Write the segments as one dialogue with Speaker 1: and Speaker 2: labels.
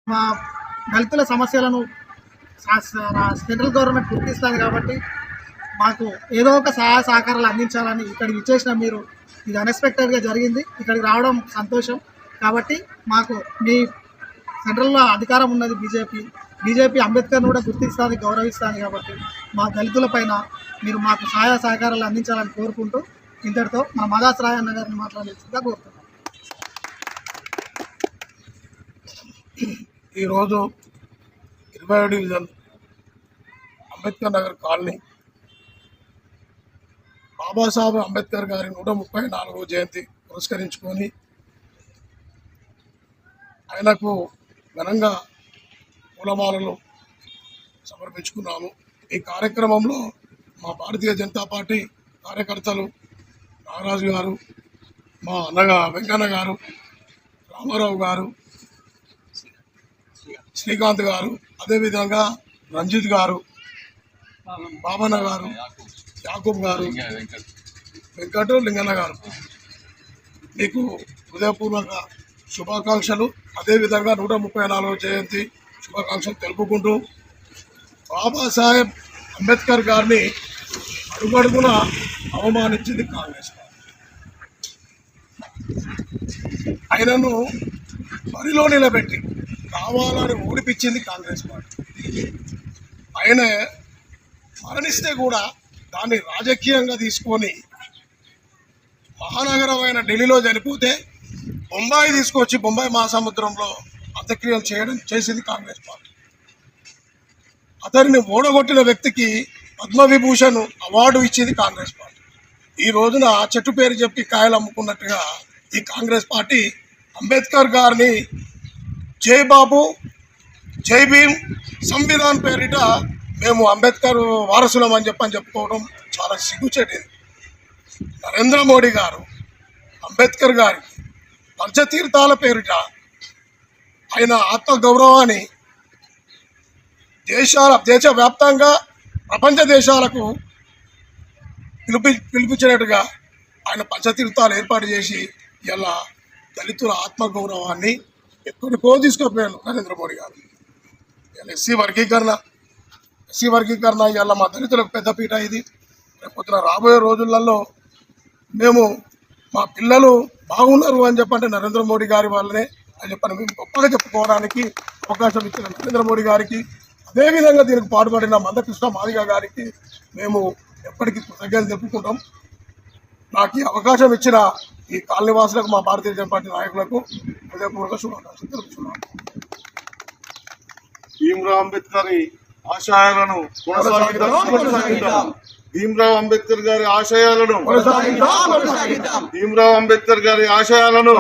Speaker 1: మా దళితుల సమస్యలను సెంట్రల్ గవర్నమెంట్ గుర్తిస్తుంది కాబట్టి మాకు ఏదో ఒక సహాయ సహకారాలు అందించాలని ఇక్కడికి ఇచ్చేసిన మీరు ఇది అన్ఎక్స్పెక్టెడ్గా జరిగింది. ఇక్కడికి రావడం సంతోషం. కాబట్టి మాకు మీ సెంట్రల్లో అధికారం ఉన్నది బీజేపీ అంబేద్కర్ను కూడా గుర్తిస్తుంది, గౌరవిస్తుంది. కాబట్టి మా దళితుల పైన మీరు మాకు సహాయ సహకారాలు అందించాలని కోరుకుంటూ ఇంతటితో మా మదాస్ రాయ్ అన్న గారిని మాట్లాడేసిందిగా కోరుతున్నాం.
Speaker 2: ఈరోజు 20వ డివిజన్ అంబేద్కర్ నగర్ కాలనీ బాబాసాహెబ్ అంబేద్కర్ గారి 134వ జయంతి పురస్కరించుకొని ఆయనకు ఘనంగా పూలమాలలు సమర్పించుకున్నాము. ఈ కార్యక్రమంలో మా భారతీయ జనతా పార్టీ కార్యకర్తలు నాగరాజు గారు, మా అన్నగా వెంకన్న గారు, రామారావు గారు, శ్రీకాంత్ గారు, అదేవిధంగా రంజిత్ గారు, బాబన్న గారు, యాకూబ్ గారు, వెంకట లింగన్న గారు, మీకు హృదయపూర్వక శుభాకాంక్షలు. అదేవిధంగా 134వ జయంతి శుభాకాంక్షలు తెలుపుకుంటూ బాబాసాహెబ్ అంబేద్కర్ గారిని అడుగడుగున అవమానించింది కాంగ్రెస్ పార్టీ. ఆయనను బరిలో నిలబెట్టి కావాలని ఓడిపించింది కాంగ్రెస్ పార్టీ. ఆయన మరణిస్తే కూడా దాన్ని రాజకీయంగా తీసుకొని మహానగరమైన ఢిల్లీలో చనిపోతే బొంబాయి తీసుకొచ్చి బొంబాయి మహాసముద్రంలో అంత్యక్రియలు చేసింది కాంగ్రెస్ పార్టీ. అతనిని ఓడగొట్టిన వ్యక్తికి పద్మవిభూషణ్ అవార్డు ఇచ్చింది కాంగ్రెస్ పార్టీ. ఈ రోజున చెట్టు పేరు చెప్పి కాయలు అమ్ముకున్నట్టుగా ఈ కాంగ్రెస్ పార్టీ అంబేద్కర్ గారిని జై బాబు, జై భీమ్, సంవిధాన్ పేరిట మేము అంబేద్కర్ వారసులం అని చెప్పుకోవడం చాలా సిగ్గుచేటిది. నరేంద్ర మోడీ గారు అంబేద్కర్ గారికి పంచతీర్థాల పేరిట ఆయన ఆత్మగౌరవాన్ని దేశవ్యాప్తంగా ప్రపంచ దేశాలకు పిలిపించినట్టుగా ఆయన పంచతీర్థాలు ఏర్పాటు చేసి ఇలా దళితుల ఆత్మగౌరవాన్ని ఎక్కడికో తీసుకుపోయాను నరేంద్ర మోడీ గారు. ఇలా ఎస్సీ వర్గీకరణ ఇలా మా దళితులకు పెద్దపీట. ఇది రేపొద్దున రాబోయే రోజులలో మేము మా పిల్లలు బాగున్నారు అని చెప్పంటే నరేంద్ర మోడీ గారి వల్లనే అని చెప్పని మేము గొప్పగా చెప్పుకోవడానికి అవకాశం ఇచ్చిన నరేంద్ర మోడీ గారికి, అదేవిధంగా దీనికి పాటుపడిన మందకృష్ణ మాదిగ గారికి మేము ఎప్పటికీ కృతజ్ఞతలు తెలుపుకుంటాం. నాకు ఈ అవకాశం ఇచ్చిన ఈ కాలనీవాసులకు, మా భారతీయ జనతా పార్టీ నాయకులకు హృదయపూర్వక శుభాకాంక్షలు తెలుపుతున్నాను.
Speaker 3: భీమ్రావ్ అంబేద్కర్ ఆశయాలను కొనసాగిద్దాం. భీమ్రావ్ అంబేద్కర్ గారి ఆశయాలను భీమ్రావ్ అంబేద్కర్ గారి ఆశయాలను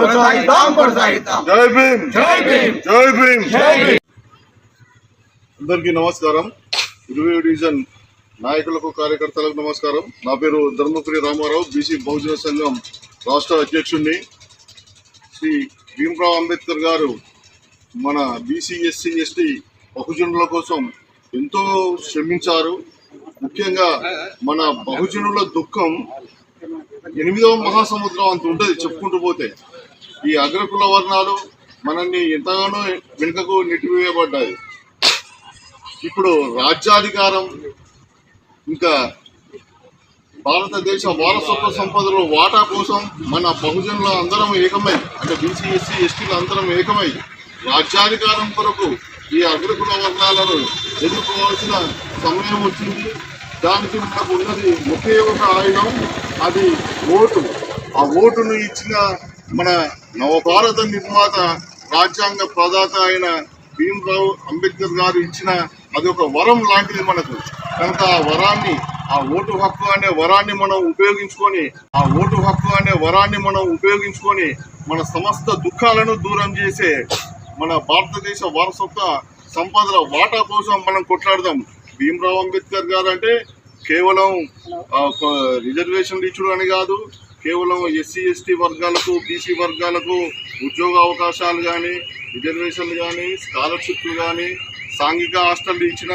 Speaker 3: జై భీమ్, జై భీమ్, జై భీమ్. అందరికీ నమస్కారం. 20వ డివిజన్ నాయకులకు, కార్యకర్తలకు నమస్కారం. నా పేరు ధర్మపురి రామారావు, బీసీ బహుజన సంఘం రాష్ట్ర అధ్యక్షుడిని. శ్రీ భీమ్రావ్ అంబేద్కర్ గారు మన బీసీ, ఎస్సీ, ఎస్టీ బహుజనుల కోసం ఎంతో శ్రమించారు. ముఖ్యంగా మన బహుజనుల దుఃఖం 8వ మహాసముద్రం అంత ఉంటుంది చెప్పుకుంటూ పోతే. ఈ అగ్రకుల వర్ణాలు మనల్ని ఎంతగానో వెనుకకు నెట్టివేయబడ్డాయి. ఇప్పుడు రాజ్యాధికారం, ఇంకా భారతదేశ వారసత్వ సంపదలో వాటా కోసం మన బహుజనుల అందరం ఏకమై, అంటే బీసీ, ఎస్సీ, ఎస్టీలు అందరం ఏకమై రాజ్యాధికారం కొరకు ఈ అగ్రకుల వర్ణాలను ఎదుర్కోవాల్సిన సమయం వచ్చింది. దానికి మనకు ఉన్నది ఒకే ఒక ఆయుధం, అది ఓటు. ఆ ఓటును ఇచ్చిన మన నవభారత నిర్మాత, రాజ్యాంగ ప్రదాత అయిన భీమ్రావ్ అంబేద్కర్ గారు ఇచ్చిన అది ఒక వరం లాంటిది మనకు. కనుక ఆ ఓటు హక్కు అనే వరాన్ని మనం ఉపయోగించుకొని మన సమస్త దుఃఖాలను దూరం చేసే మన భారతదేశ వారసత్వ సంపదల వాటా కోసం మనం కొట్లాడదాం. భీమ్రావ్ అంబేద్కర్ గారు అంటే కేవలం రిజర్వేషన్ ఇచ్చుడు అని కాదు, కేవలం ఎస్సీ, ఎస్టీ వర్గాలకు, బీసీ వర్గాలకు ఉద్యోగ అవకాశాలు కానీ, రిజర్వేషన్లు కానీ, స్కాలర్షిప్లు కానీ, సాంఘిక హాస్టల్ ఇచ్చిన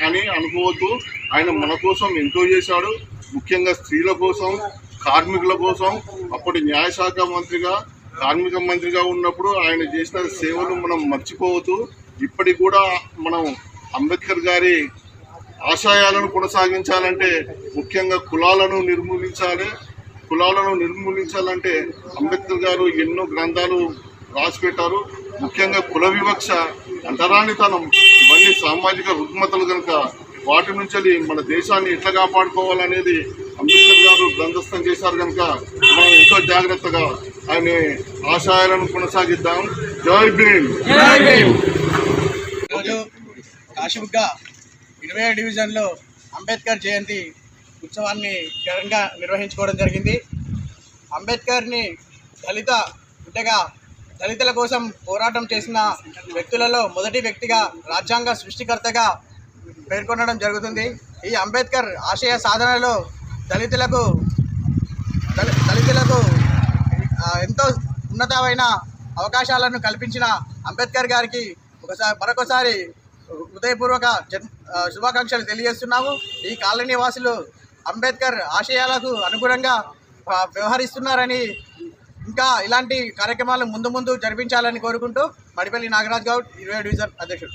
Speaker 3: అని అనుకోవద్దు. ఆయన మన కోసం ఎంతో చేశాడు. ముఖ్యంగా స్త్రీల కోసం, కార్మికుల కోసం. అప్పటి న్యాయశాఖ మంత్రిగా, కార్మిక మంత్రిగా ఉన్నప్పుడు ఆయన చేసిన సేవలు మనం మర్చిపోవద్దు. ఇప్పటికి కూడా మనం అంబేద్కర్ గారి ఆశయాలను కొనసాగించాలంటే ముఖ్యంగా కులాలను నిర్మూలించాలంటే అంబేద్కర్ గారు ఎన్నో గ్రంథాలు రాసిపెట్టారు. ముఖ్యంగా కుల వివక్ష, అంటరానితనం, ఇవన్నీ సామాజిక రుగ్మతలు కనుక వాటి నుంచి మన దేశాన్ని ఎట్లా కాపాడుకోవాలనేది అంబేద్కర్ గారు గ్రంథస్థం చేశారు కనుక మనం ఎంతో జాగ్రత్తగా ఆయన ఆశయాలను కొనసాగిద్దాం. జై భీమ్.
Speaker 4: ఈరోజు కాశీబుగ్గ 20వ డివిజన్లో అంబేద్కర్ జయంతి ఉత్సవాన్ని ఘనంగా నిర్వహించుకోవడం జరిగింది. అంబేద్కర్ని బిడ్డగా దళితుల కోసం పోరాటం చేసిన వ్యక్తులలో మొదటి వ్యక్తిగా, రాజ్యాంగ సృష్టికర్తగా పేర్కొనడం జరుగుతుంది. ఈ అంబేద్కర్ ఆశయ సాధనలో దళితులకు ఎంతో ఉన్నతమైన అవకాశాలను కల్పించిన అంబేద్కర్ గారికి మరొకసారి హృదయపూర్వక శుభాకాంక్షలు తెలియజేస్తున్నాము. ఈ కాలనీ వాసులు అంబేద్కర్ ఆశయాలకు అనుగుణంగా వ్యవహరిస్తున్నారని, ఇంకా ఇలాంటి కార్యక్రమాలు ముందు జరిపించాలని కోరుకుంటూ మడిపల్లి నాగరాజ్ గౌడ్ 20వ డివిజన్ అధ్యక్షుడు.